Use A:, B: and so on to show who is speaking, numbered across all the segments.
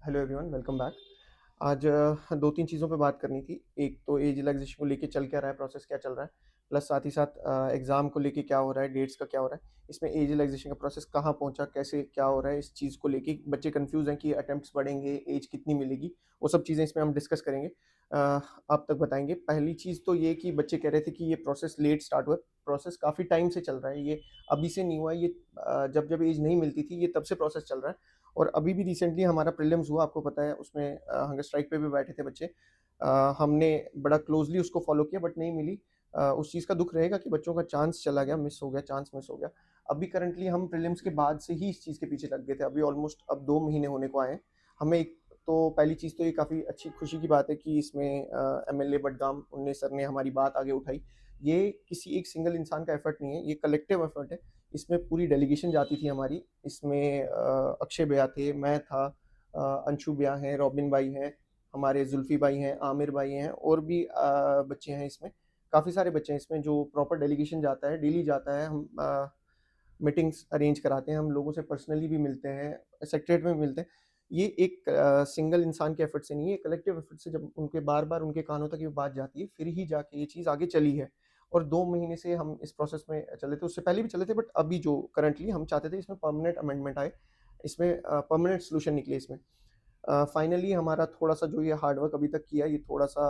A: Hello everyone, welcome back. आज 2-3 चीज़ों पे बात करनी थी। एक तो एज रिलैक्सेशन को लेके चल क्या रहा है, प्रोसेस क्या चल रहा है, प्लस साथ ही साथ एग्ज़ाम को लेके क्या हो रहा है, डेट्स का क्या हो रहा है। इसमें एज रिलैक्सेशन का प्रोसेस कहाँ पहुँचा, कैसे क्या हो रहा है, इस चीज़ को लेके बच्चे कन्फ्यूज़ हैं कि अटेम्प्ट्स बढ़ेंगे, एज कितनी मिलेगी, वो सब चीज़ें इसमें हम डिस्कस करेंगे। आप तक बताएँगे। पहली चीज़ तो ये कि बच्चे कह रहे थे कि ये प्रोसेस लेट स्टार्ट हुआ है, प्रोसेस काफ़ी टाइम से चल रहा है, ये अभी से नहीं हुआ है, ये जब-जब एज नहीं मिलती थी, ये तब से प्रोसेस चल रहा है। और अभी भी रिसेंटली हमारा प्रीलिम्स हुआ, आपको पता है, उसमें हंगर स्ट्राइक पे भी बैठे थे बच्चे। हमने बड़ा क्लोज़ली उसको फ़ॉलो किया बट नहीं मिली। उस चीज़ का दुःख रहेगा कि बच्चों का चांस चला गया, मिस हो गया, चांस मिस हो गया। अभी करंटली हम प्रीलिम्स के बाद से ही इस चीज़ के पीछे लग गए थे, अभी ऑलमोस्ट अब 2 महीने होने को आए हैं। हमें एक तो पहली चीज़ तो ये काफ़ी अच्छी खुशी की बात है कि इसमें एमएलए बडगाम उन्ने सर ने हमारी बात आगे उठाई। ये किसी एक सिंगल इंसान का एफर्ट नहीं है, ये कलेक्टिव एफर्ट है। इसमें पूरी डेलीगेशन जाती थी हमारी। इसमें अक्षय भैया थे, मैं था, अंशु भैया हैं, रॉबिन भाई हैं, हमारे जुल्फ़ी भाई हैं, आमिर भाई हैं और भी बच्चे हैं इसमें। काफ़ी सारे बच्चे हैं इसमें जो प्रॉपर डेलीगेशन जाता है, डेली जाता है। हम मीटिंग्स अरेंज कराते हैं, हम लोगों से पर्सनली भी मिलते हैं, सेक्रेटरीएट में भी मिलते हैं। ये एक सिंगल इंसान के एफर्ट से नहीं है, कलेक्टिव एफर्ट से जब उनके बार-बार उनके कानों तक ये बात जाती है, फिर ही जाके ये चीज़ आगे चली है। और 2 महीने से हम इस प्रोसेस में चले थे, उससे पहले भी चले थे बट अभी जो करंटली हम चाहते थे इसमें परमानेंट अमेंडमेंट आए, इसमें परमानेंट सॉल्यूशन निकले इसमें। फाइनली हमारा थोड़ा-सा जो ये हार्ड वर्क अभी तक किया, ये थोड़ा-सा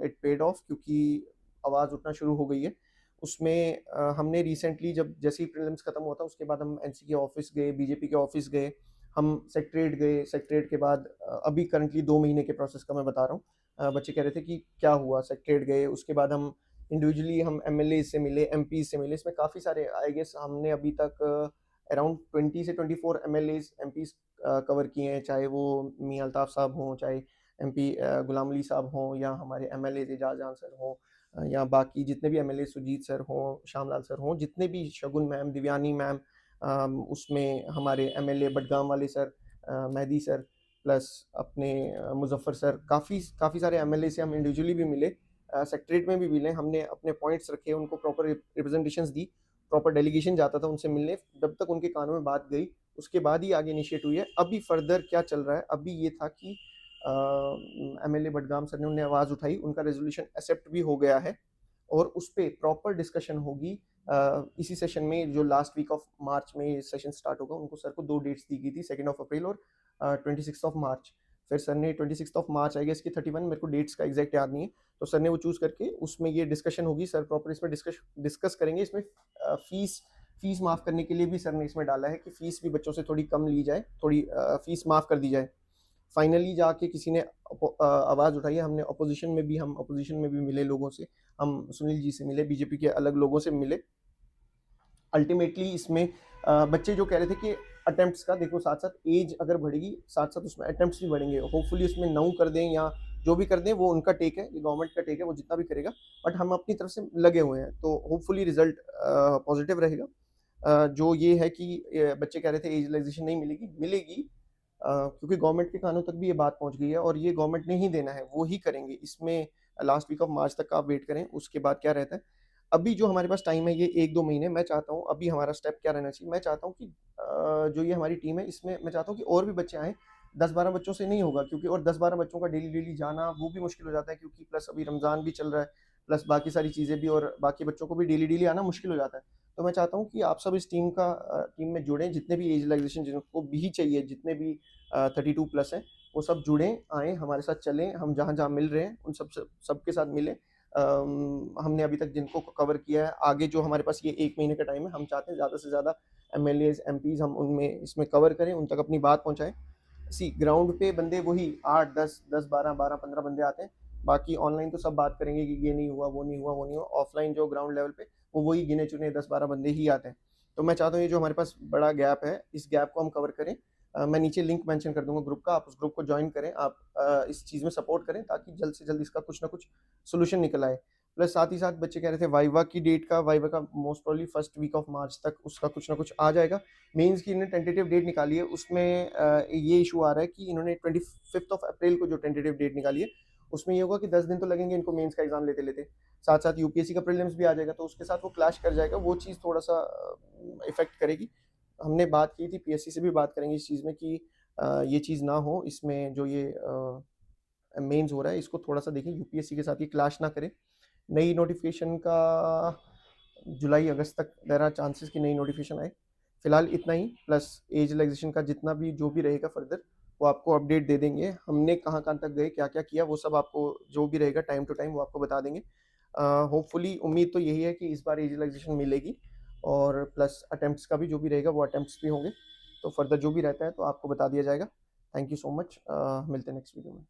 A: इट पेड ऑफ क्योंकि आवाज़ उठना शुरू हो गई है। उसमें हमने रिसेंटली जब जैसे ही प्रीलिम्स खत्म हुआ था, उसके बाद हम एनसी के ऑफ़िस गए, बीजेपी के ऑफ़िस गए, हम सेक्रेटेरिएट गए, सेक्रेटेरिएट के बाद अभी करंटली 2 महीने के प्रोसेस का मैं बता रहा हूँ। बच्चे कह रहे थे कि क्या हुआ? सेक्रेटेरिएट गए, उसके बाद हम इंडिविजुअली हम एमएलए से मिले, एमपीज़ से मिले, इसमें काफ़ी सारे आई गेस हमने अभी तक अराउंड 20 से 24 एमएलएज़, एमपीज़ कवर किए हैं, चाहे वो मियां अल्ताफ साहब हों, चाहे एमपी गुलाम अली साहब हों या हमारे एमएलए एजाज जान सर हों, या बाकी जितने भी एमएलए सुजीत सर हों, श्यामलाल सर हों, जितने भी शगुन मैम, दिव्यानी मैम, उसमें हमारे एमएलए बडगाम वाले सर, मेहदी सर, प्लस अपने मुज़फ़्फ़र सर, काफ़ी काफ़ी सारे एमएलए से हम इंडिविजुअली भी मिले, सेक्रेटेरिएट में भी मिले, हमने अपने पॉइंट्स रखे, उनको प्रॉपर रिप्रेजेंटेशंस दी, प्रॉपर डेलीगेशन जाता था उनसे मिलने, जब तक उनके कानों में बात गई, उसके बाद ही आगे इनिशिएट हुई है। अभी फर्दर क्या चल रहा है, अभी ये था कि एमएलए बडगाम सर ने उन्हें आवाज़ उठाई, उनका रेज़ोल्यूशन एक्सेप्ट भी हो गया है और उस पे प्रॉपर डिस्कशन होगी। इसी सेशन में जो लास्ट वीक ऑफ मार्च में ये सेशन स्टार्ट होगा, उनको सर को 2 डेट्स दी गई थी, 2nd ऑफ अप्रैल और 26th ऑफ मार्च। फिर सर ने 26th of March I guess कि 31, मेरे को डेट्स का एग्ज़ैक्ट याद नहीं है। तो सर ने वो चूज़ करके उसमें ये डिस्कशन होगी, सर प्रॉपर इसमें डिस्कस करेंगे। इसमें फीस फीस माफ़ करने के लिए भी सर ने इसमें डाला है कि फीस भी बच्चों से थोड़ी कम ली जाए, थोड़ी फीस माफ़ कर दी जाए। फाइनली जाके किसी ने आवाज़ उठाई है, हमने अपोज़िशन में भी मिले लोगों से, हम सुनील जी से मिले, बीजेपी के अलग लोगों से मिले। अल्टीमेटली इसमें बच्चे जो कह रहे थे कि अटेम्प्ट्स का देखो, साथ-साथ एज अगर बढ़ेगी, साथ-साथ उसमें अटेम्प्ट्स भी बढ़ेंगे। होपफुली उसमें 9 कर दें या जो भी कर दें, वो उनका टेक है, ये गवर्नमेंट का टेक है, वो जितना भी करेगा। बट हम अपनी तरफ से लगे हुए हैं, तो होपफुली रिज़ल्ट पॉज़िटिव रहेगा। जो ये है कि बच्चे कह रहे थे एज रिलैक्सेशन नहीं मिलेगी, मिलेगी, क्योंकि गवर्नमेंट के कानों तक भी ये बात पहुँच गई है और ये गवर्नमेंट ने ही देना है, वो ही करेंगे। इसमें लास्ट वीक ऑफ मार्च तक का आप वेट करें, उसके बाद क्या रहता है। अभी जो हमारे पास टाइम है ये 1-2 महीने, मैं चाहता हूँ अभी हमारा स्टेप क्या रहना चाहिए, मैं चाहता हूँ कि जो ये हमारी टीम है इसमें मैं चाहता हूँ कि और भी बच्चे आएँ, 10-12 बच्चों से नहीं होगा, क्योंकि और 10-12 बच्चों का डेली-डेली जाना वो भी मुश्किल हो जाता है, क्योंकि प्लस अभी रमज़ान भी चल रहा है, प्लस बाकी सारी चीज़ें भी और बाकी बच्चों को भी डेली-डेली आना मुश्किल हो जाता है। तो मैं चाहता हूँ कि आप सब इस टीम में जुड़ें, जितने भी एज रिलैक्सेशन जिनको भी चाहिए, जितने भी 32 प्लस हैं, वो सब जुड़ें, आएँ, हमारे साथ चलें, हम जहाँ-जहाँ मिल रहे हैं, उन सबके साथ मिलें। हमने अभी तक जिनको कवर किया है, आगे जो हमारे पास ये 1 महीने का टाइम है, हम चाहते हैं ज़्यादा से ज़्यादा एमएलएज़, एमपीज़ हम उनमें इसमें कवर करें, उन तक अपनी बात पहुँचाएँ। ग्राउंड पे बंदे वही 8, 10, 10, 12, 12, 15 बंदे आते हैं। बाकी ऑनलाइन तो सब बात करेंगे कि ये नहीं हुआ, वो नहीं हुआ, वो नहीं हुआ। ऑफलाइन जो ग्राउंड लेवल पे, वो वही गिने-चुने 10-12 बंदे ही आते हैं। तो मैं चाहता हूँ ये जो हमारे पास बड़ा गैप है, इस गैप को हम कवर करें। मैं नीचे लिंक मेंशन कर दूँगा ग्रुप का, आप उस ग्रुप को जॉइन करें, आप इस चीज़ में सपोर्ट करें ताकि जल्द से जल्द इसका कुछ ना कुछ सॉल्यूशन निकल आए। प्लस साथ ही साथ बच्चे कह रहे थे वाइवा का most probably first week of March तक उसका कुछ ना कुछ आ जाएगा। मेंस की इन्होंने टेंटेटिव डेट निकाली है, उसमें ये इशू आ रहा है कि इन्होंने 25th ऑफ अप्रैल को जो टेंटेटिव डेट निकाली है, उसमें ये होगा कि 10 दिन तो लगेंगे इनको मेंस का एग्ज़ाम लेते-लेते। साथ-साथ यूपीएससी का प्रीलिम्स भी आ जाएगा, तो उसके साथ वो क्लैश कर जाएगा, वो चीज़ थोड़ा-सा इफ़ेक्ट करेगी। हमने बात की थी, पीएससी से भी बात करेंगे इस चीज़ में कि ये चीज़ ना हो, इसमें जो ये मेंस हो रहा है इसको थोड़ा-सा देखें, यूपीएससी के साथ ये क्लैश ना करे। नई नोटिफ़िकेशन का जुलाई अगस्त तक देयर आर चांसेस कि नई नोटिफ़िकेशन आए। फिलहाल इतना ही, प्लस एज रिलैक्सेशन का जितना भी जो भी रहेगा फर्दर, वो आपको अपडेट दे देंगे। हमने कहाँ-कहाँ तक गए, क्या-क्या किया, वो सब आपको जो भी रहेगा टाइम टू टाइम वो आपको बता देंगे। होपफुली उम्मीद तो यही है कि इस बार एज रिलैक्सेशन मिलेगी, और प्लस अटेम्प्ट्स का भी जो भी रहेगा वो अटेम्प्ट्स भी होंगे। तो फर्दर जो भी रहता है तो आपको बता दिया जाएगा। Thank you so much. मिलते हैं नेक्स्ट वीडियो में।